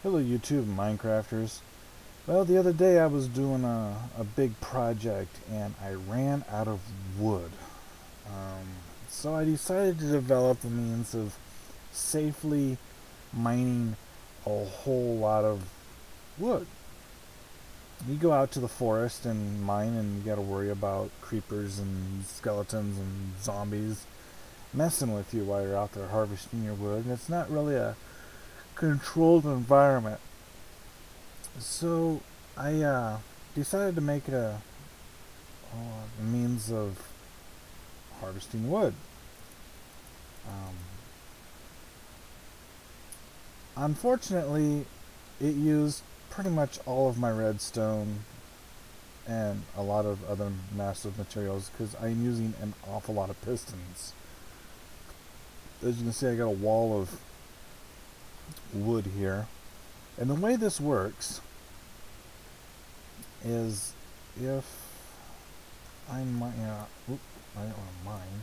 Hello YouTube Minecrafters. Well, the other day I was doing a big project and I ran out of wood. Um, so I decided to develop the means of safely mining a whole lot of wood. You go out to the forest and mine and you gotta worry about creepers and skeletons and zombies messing with you while you're out there harvesting your wood. And it's not really a controlled environment. So I decided to make it a means of harvesting wood. Um, Unfortunately, it used pretty much all of my redstone and a lot of other massive materials because I'm using an awful lot of pistons. As you can see, I got a wall of wood here. And the way this works is if I mine, I don't want to mine.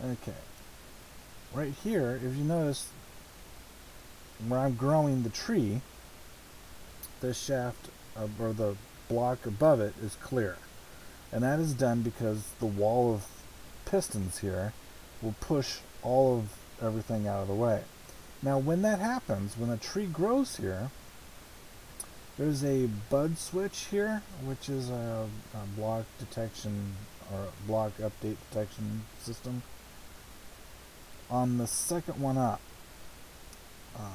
Okay, right here, if you notice, where I'm growing the tree, the shaft or the block above it is clear. And that is done because the wall of pistons here will push all of everything out of the way. Now when that happens, when a tree grows here, there's a bud switch here, which is a block detection or block update detection system. On the second one up, um,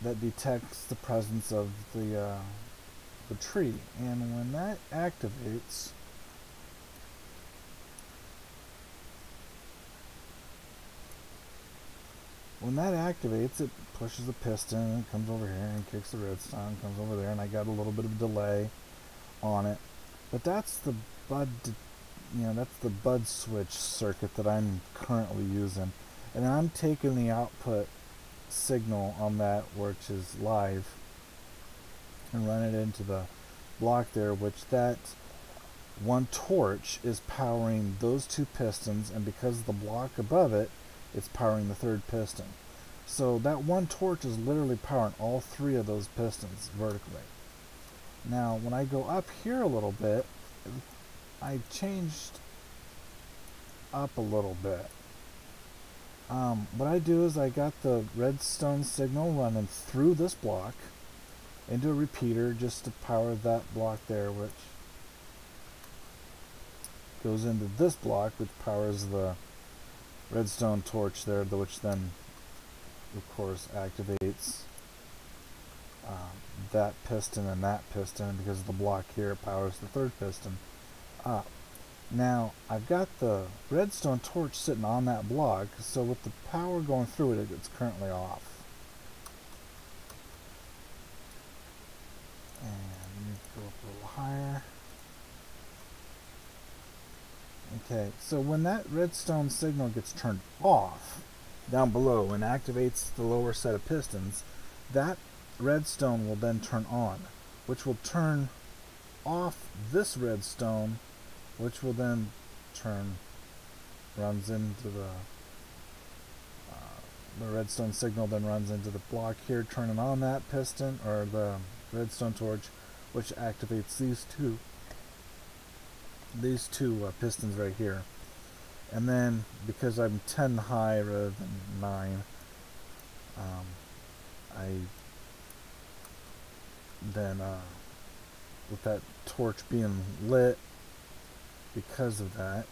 that detects the presence of the tree, and when that activates, it pushes the piston and it comes over here and kicks the redstone, comes over there, and I got a little bit of delay on it, but that's the that's the bud switch circuit that I'm currently using, and then I'm taking the output signal on that, which is live, and run it into the block there, which that one torch is powering those two pistons, and because of the block above it, it's powering the third piston. So that one torch is literally powering all three of those pistons vertically. Now when I go up here a little bit, I changed up a little bit. What I do is I got the redstone signal running through this block into a repeater just to power that block there, which goes into this block, which powers the redstone torch there, which then of course activates that piston and that piston, because the block here powers the third piston up. Now I've got the redstone torch sitting on that block, so with the power going through it, it's currently off. And go up a little higher. Okay, so when that redstone signal gets turned off down below and activates the lower set of pistons, that redstone will then turn on, which will turn off this redstone, which will then runs into the redstone signal, then runs into the block here, turning on that piston or the redstone torch, which activates these two pistons right here. And then because I'm 10 high rather than 9, I then with that torch being lit, because of that,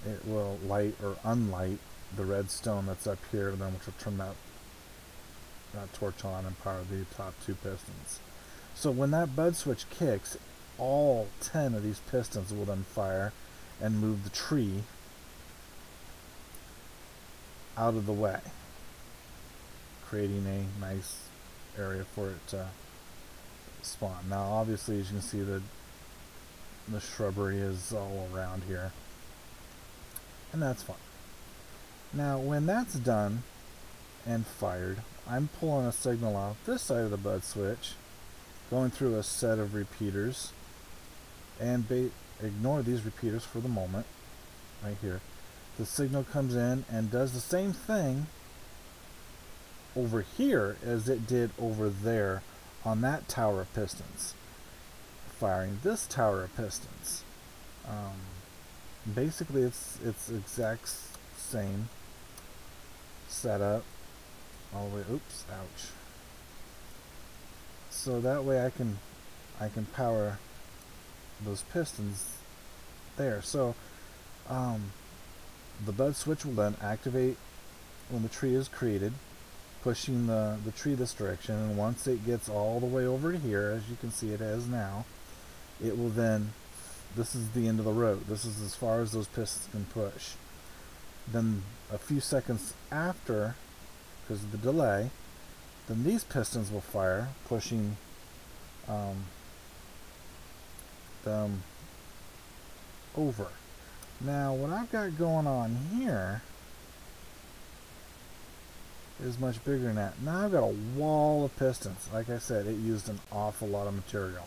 it will light or unlight the redstone that's up here, then which will turn that torch on and power the top two pistons. So when that bud switch kicks, all 10 of these pistons will then fire and move the tree out of the way, creating a nice area for it to spawn. Now obviously, as you can see, the shrubbery is all around here, and that's fine. Now when that's done and fired, I'm pulling a signal off this side of the bud switch, going through a set of repeaters, and ignore these repeaters for the moment. Right here, the signal comes in and does the same thing over here as it did over there on that tower of pistons, firing this tower of pistons. Basically, it's exact same setup all the way. Oops, ouch. So that way I can power those pistons there. So the bud switch will then activate when the tree is created, pushing the tree this direction, and once it gets all the way over to here, as you can see it is now, it will then, this is the end of the road. This is as far as those pistons can push. Then a few seconds after, because of the delay, then these pistons will fire, pushing them over. Now what I've got going on here is much bigger than that. Now I've got a wall of pistons. Like I said, it used an awful lot of material.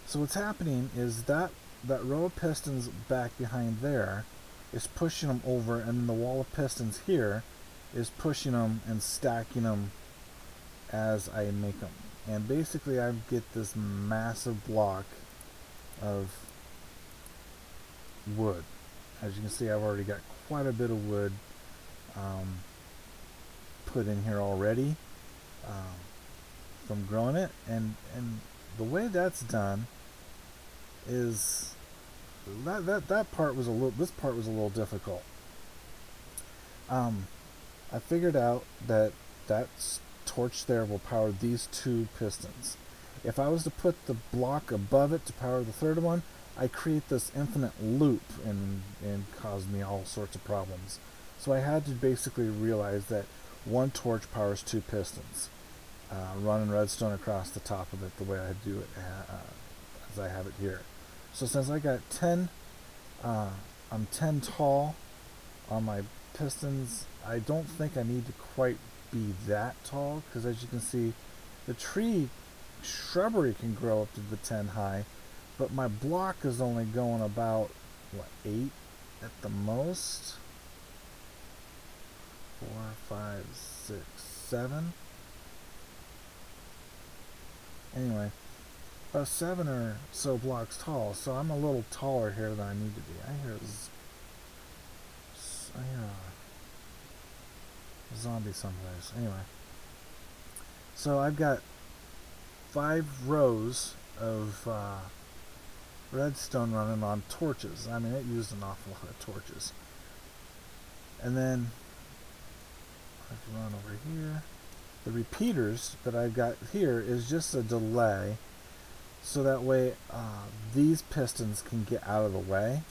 So what's happening is that row of pistons back behind there is pushing them over, and then the wall of pistons here is pushing them and stacking them as I make them. And basically I get this massive block of wood. As you can see, I've already got quite a bit of wood put in here already from growing it, and the way that's done is that part was a little, this part was a little difficult. I figured out that torch there will power these two pistons. If I was to put the block above it to power the third one, I create this infinite loop and cause me all sorts of problems. So I had to basically realize that one torch powers two pistons, running redstone across the top of it the way I do it as I have it here. So since I got 10, I'm 10 tall on my pistons, I don't think I need to quite be that tall, because as you can see, the tree shrubbery can grow up to the 10 high, but my block is only going about, what, 8 at the most? 4, 5, 6, 7. Anyway, about 7 or so blocks tall, so I'm a little taller here than I need to be. I hear a zombie someplace. Anyway, so I've got 5 rows of redstone running on torches. I mean, it used an awful lot of torches. And then I can run over here. The repeaters that I've got here is just a delay, so that way these pistons can get out of the way,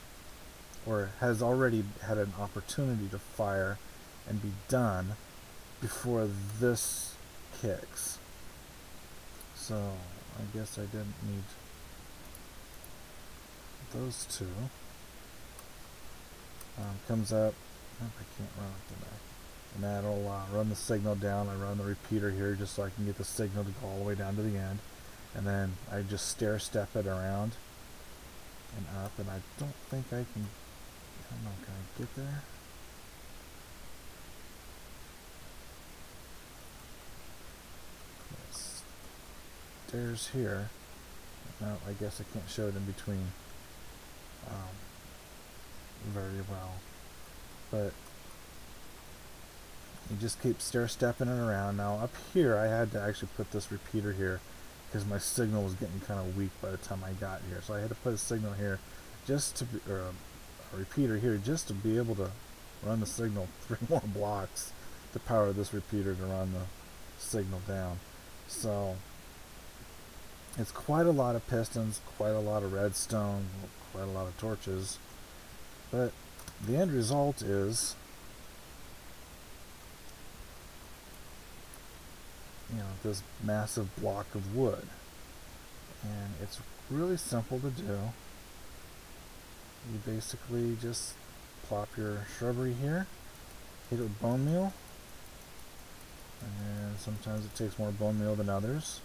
or has already had an opportunity to fire and be done before this kicks. So I guess I didn't need those two. Comes up. Oh, I can't run up to that. And that'll run the signal down. I run the repeater here just so I can get the signal to go all the way down to the end. And then I just stair step it around and up. And I don't think I can. I don't know. Can I get there? Stairs here. No, I guess I can't show it in between very well. But you just keep stair stepping it around. Now up here I had to actually put this repeater here because my signal was getting kind of weak by the time I got here. So I had to put a signal here just to be, or a repeater here just to be able to run the signal 3 more blocks to power this repeater to run the signal down. So it's quite a lot of pistons, quite a lot of redstone, quite a lot of torches, but the end result is, you know, this massive block of wood. And it's really simple to do. You basically just plop your shrubbery here, hit it with bone meal, and sometimes it takes more bone meal than others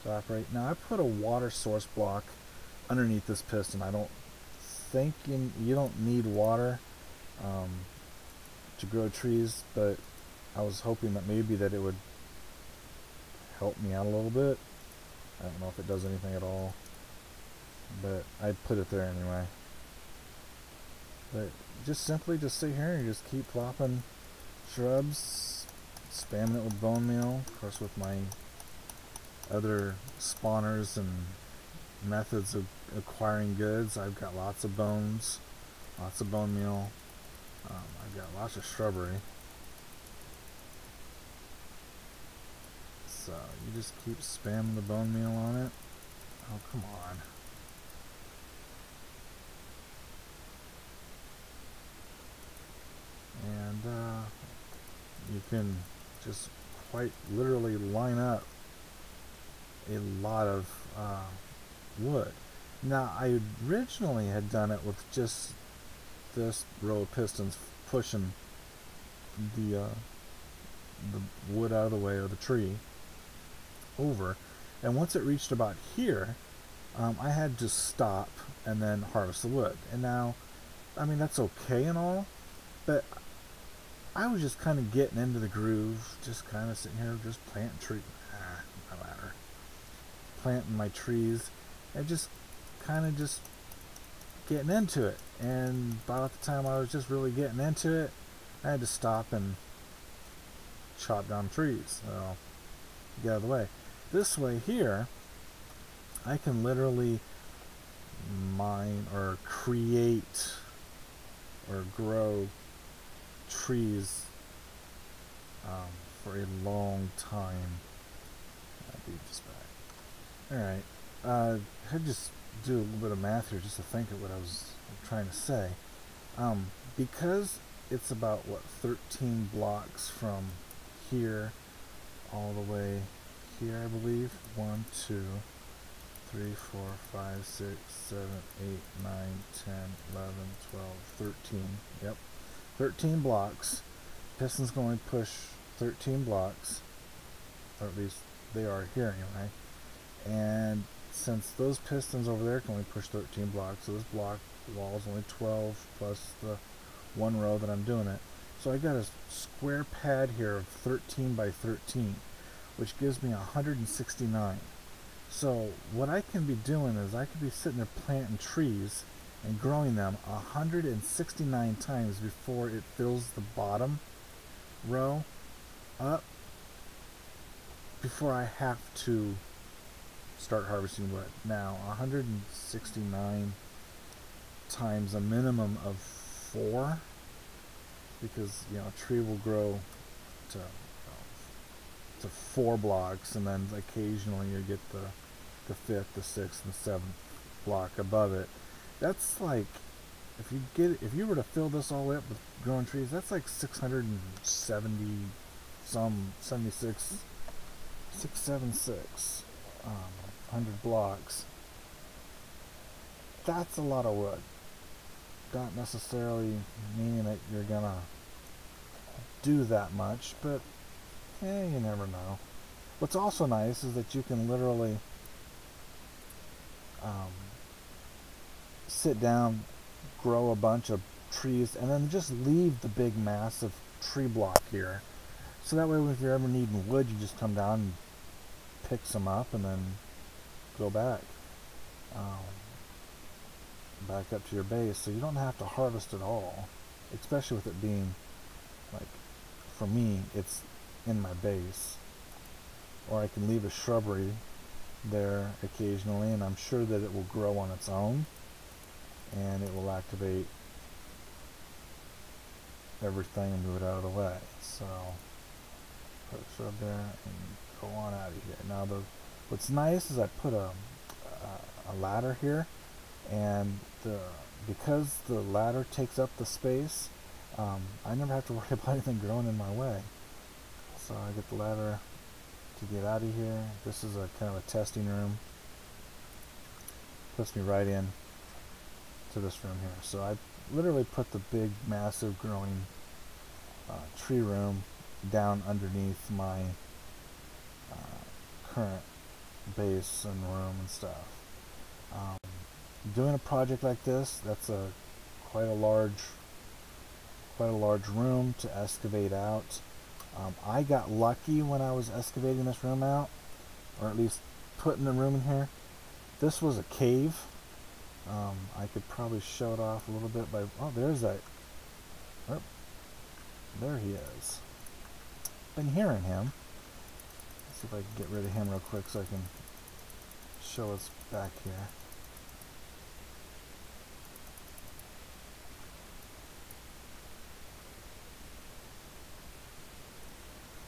to operate. Now I put a water source block underneath this piston. I don't think you don't need water um, to grow trees, but I was hoping that maybe that it would help me out a little bit. I don't know if it does anything at all, but I put it there anyway. But just simply just sit here and just keep plopping shrubs, spamming it with bone meal. Of course, with my other spawners and methods of acquiring goods, I've got lots of bones, lots of bone meal. I've got lots of shrubbery. So you just keep spamming the bone meal on it. Oh, come on. And you can just quite literally line up a lot of wood. Now, I originally had done it with just this row of pistons pushing the wood out of the way of the tree over, and once it reached about here, I had to stop and then harvest the wood. And now, I mean, that's okay and all, but I was just kind of getting into the groove, just kind of sitting here, just planting planting my trees, and just kind of just getting into it. And about the time I was just really getting into it, I had to stop and chop down trees. So get out of the way. This way here, I can literally mine or create or grow trees for a long time. I'll be just back. Alright, I just do a little bit of math here just to think of what I was trying to say. Because it's about, what, 13 blocks from here all the way here, I believe. 1, 2, 3, 4, 5, 6, 7, 8, 9, 10, 11, 12, 13. Yep. 13 blocks. Piston's going to push 13 blocks. Or at least they are here anyway. And since those pistons over there can only push 13 blocks, so this block wall is only 12 plus the one row that I'm doing it. So I got a square pad here of 13 by 13, which gives me 169. So what I can be doing is I could be sitting there planting trees and growing them 169 times before it fills the bottom row up, before I have to start harvesting wood. Now 169 times a minimum of 4, because a tree will grow to 4 blocks, and then occasionally you get the 5th, the 6th, and the 7th block above it. That's like, if you were to fill this all up with growing trees, that's like 670 some 76 676 100 blocks. That's a lot of wood. Not necessarily meaning that you're gonna do that much, but you never know. What's also nice is that you can literally sit down, grow a bunch of trees, and then just leave the big massive tree block here. So that way, if you're ever needing wood, you just come down and pick some up and then go back up to your base. So you don't have to harvest at all, especially with it being, like, for me, it's in my base. Or I can leave a shrubbery there occasionally, and I'm sure that it will grow on its own, and it will activate everything and move it out of the way. So put a shrub there and go on out of here. Now what's nice is I put a ladder here, and because the ladder takes up the space, I never have to worry about anything growing in my way. So I get the ladder to get out of here. This is a kind of a testing room. Puts me right in to this room here. So I literally put the big, massive, growing tree room down underneath my current base and room and stuff. Doing a project like this, that's quite a large quite a large room to excavate out. I got lucky when I was excavating this room out, or at least putting the room in here. This was a cave. I could probably show it off a little bit by, oh, there's that, oh, there he is. Been hearing him. Let's see if I can get rid of him real quick so I can show us back here.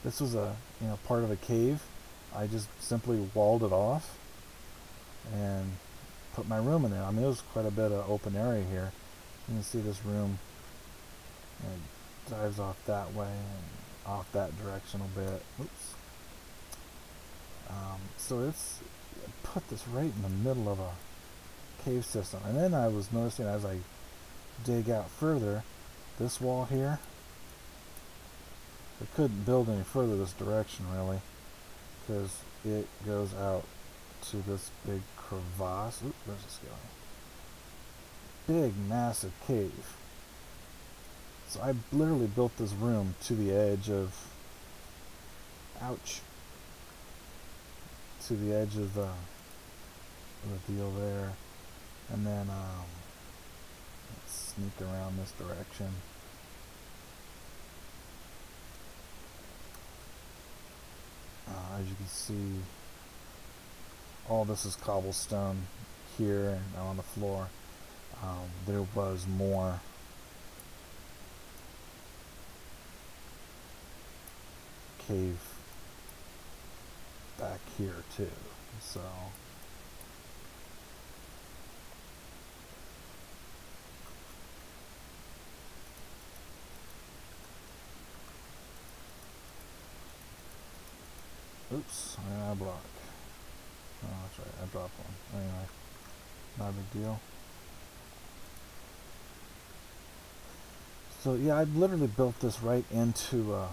This was a part of a cave. I just simply walled it off and put my room in there. I mean, there's quite a bit of open area here. You can see this room dives off that way and off that direction a bit. Oops. So it's put this right in the middle of a cave system. And then I was noticing as I dig out further, this wall here, I couldn't build any further this direction really, because it goes out to this big crevasse. Oop, there's a skeleton. Big, massive cave. So I literally built this room to the edge of, ouch, to the edge of the deal there, and then let's sneak around this direction. As you can see, all this is cobblestone here and on the floor. There was more cave back here too, so oops, I got a block. Oh, that's right, I dropped one. Anyway, not a big deal. So yeah, I literally built this right into a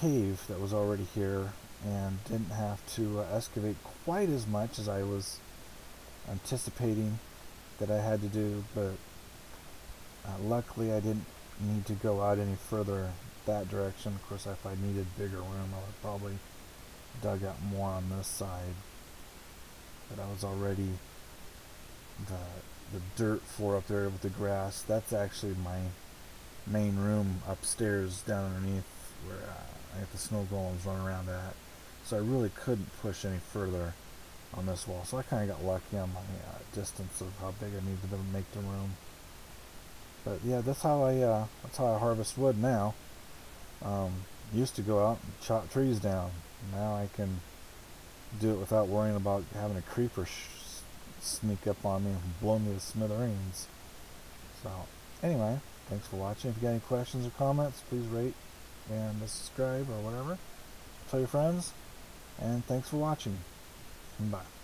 cave that was already here and didn't have to excavate quite as much as I was anticipating that I had to do, but luckily I didn't need to go out any further that direction. Of course, if I needed bigger room, I would probably dug out more on this side, but I was already the dirt floor up there with the grass. That's actually my main room upstairs down underneath where I have the snow golems run around at, so I really couldn't push any further on this wall, so I kind of got lucky on my distance of how big I needed to make the room. But yeah, that's how I harvest wood now. Used to go out and chop trees down. Now I can do it without worrying about having a creeper sneak up on me and blow me to smithereens. So anyway, thanks for watching. If you got any questions or comments, please rate and subscribe or whatever. Tell your friends, and thanks for watching. Bye.